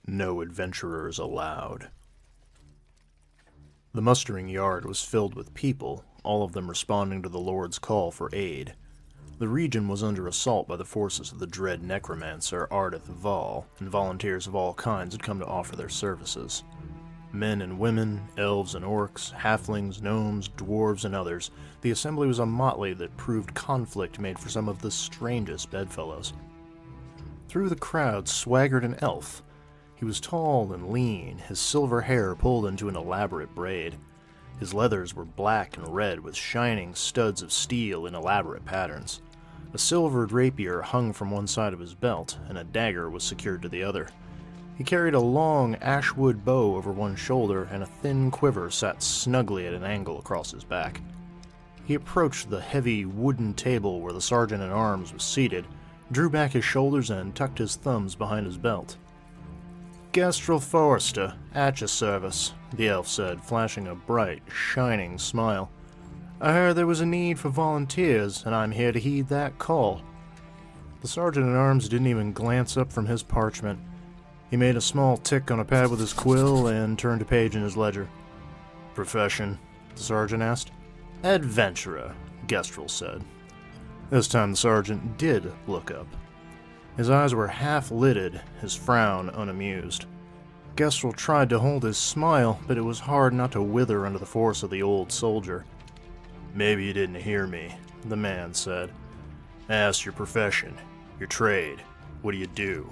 No adventurers allowed. The mustering yard was filled with people, all of them responding to the Lord's call for aid. The region was under assault by the forces of the dread necromancer Ardith Val, and volunteers of all kinds had come to offer their services. Men and women, elves and orcs, halflings, gnomes, dwarves, and others, the assembly was a motley that proved conflict made for some of the strangest bedfellows. Through the crowd swaggered an elf. He was tall and lean, his silver hair pulled into an elaborate braid. His leathers were black and red with shining studs of steel in elaborate patterns. A silvered rapier hung from one side of his belt, and a dagger was secured to the other. He carried a long ashwood bow over one shoulder, and a thin quiver sat snugly at an angle across his back. He approached the heavy wooden table where the sergeant-at-arms was seated, drew back his shoulders, and tucked his thumbs behind his belt. "Gestrel Forrester, at your service," the elf said, flashing a bright, shining smile. "I heard there was a need for volunteers, and I'm here to heed that call." The sergeant-at-arms didn't even glance up from his parchment. He made a small tick on a pad with his quill and turned a page in his ledger. "Profession?" the sergeant asked. "Adventurer," Gestrel said. This time the sergeant did look up. His eyes were half-lidded, his frown unamused. Gestrel tried to hold his smile, but it was hard not to wither under the force of the old soldier. "Maybe you didn't hear me," the man said. "I asked your profession, your trade. What do you do?"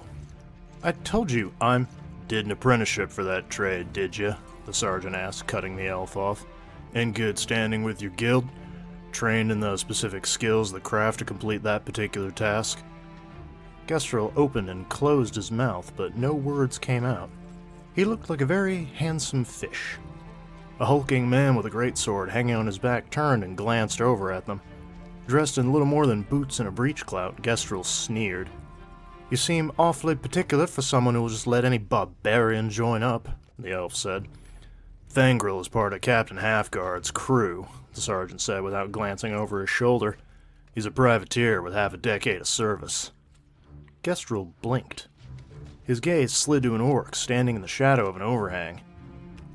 "I told you, I'm—" "Did an apprenticeship for that trade, did you?" the sergeant asked, cutting the elf off. "In good standing with your guild? Trained in the specific skills of the craft to complete that particular task?" Gestrel opened and closed his mouth, but no words came out. He looked like a very handsome fish. A hulking man with a greatsword hanging on his back turned and glanced over at them. Dressed in little more than boots and a breechclout, Gestrel sneered. "You seem awfully particular for someone who will just let any barbarian join up," the elf said. "Thangrill is part of Captain Halfguard's crew," the sergeant said without glancing over his shoulder. "He's a privateer with half a decade of service." Gestrel blinked. His gaze slid to an orc standing in the shadow of an overhang.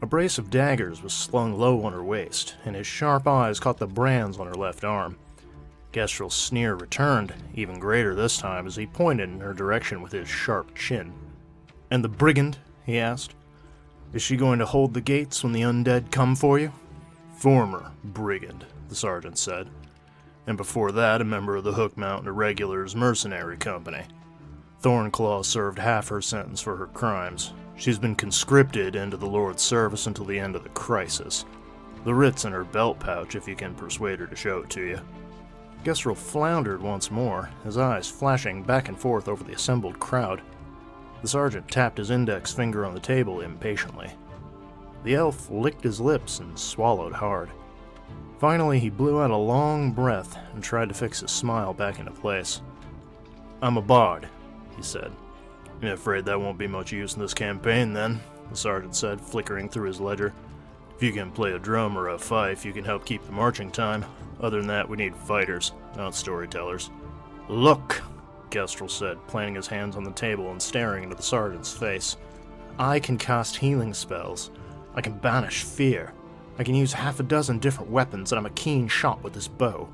A brace of daggers was slung low on her waist, and his sharp eyes caught the brands on her left arm. Gestrel's sneer returned, even greater this time, as he pointed in her direction with his sharp chin. "And the brigand?" he asked. "Is she going to hold the gates when the undead come for you?" "Former brigand," the sergeant said. "And before that, a member of the Hook Mountain Irregulars Mercenary Company. Thornclaw served half her sentence for her crimes. She's been conscripted into the Lord's service until the end of the crisis. The writ's in her belt pouch if you can persuade her to show it to you." Gestrel floundered once more, his eyes flashing back and forth over the assembled crowd. The sergeant tapped his index finger on the table impatiently. The elf licked his lips and swallowed hard. Finally, he blew out a long breath and tried to fix his smile back into place. "I'm a bard," he said. "I'm afraid that won't be much use in this campaign, then," the sergeant said, flickering through his ledger. "If you can play a drum or a fife, you can help keep the marching time. Other than that, we need fighters, not storytellers." "Look," Gestrel said, planting his hands on the table and staring into the sergeant's face. "I can cast healing spells. I can banish fear. I can use half a dozen different weapons, and I'm a keen shot with this bow.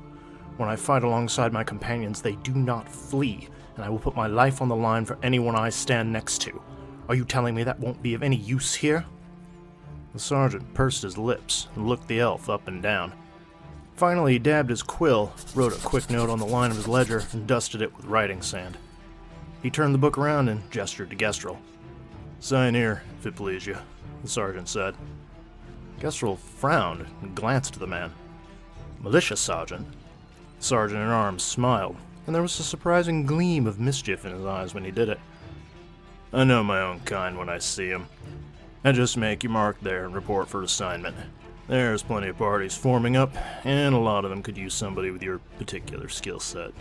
When I fight alongside my companions, they do not flee, and I will put my life on the line for anyone I stand next to. Are you telling me that won't be of any use here?" The sergeant pursed his lips and looked the elf up and down. Finally, he dabbed his quill, wrote a quick note on the line of his ledger, and dusted it with writing sand. He turned the book around and gestured to Gestrel. "Sign here, if it please you," the sergeant said. Gestrel frowned and glanced at the man. "Militia sergeant?" The sergeant-at-arms smiled, and there was a surprising gleam of mischief in his eyes when he did it. "I know my own kind when I see 'em. I just make your mark there and report for assignment. There's plenty of parties forming up, and a lot of them could use somebody with your particular skill set."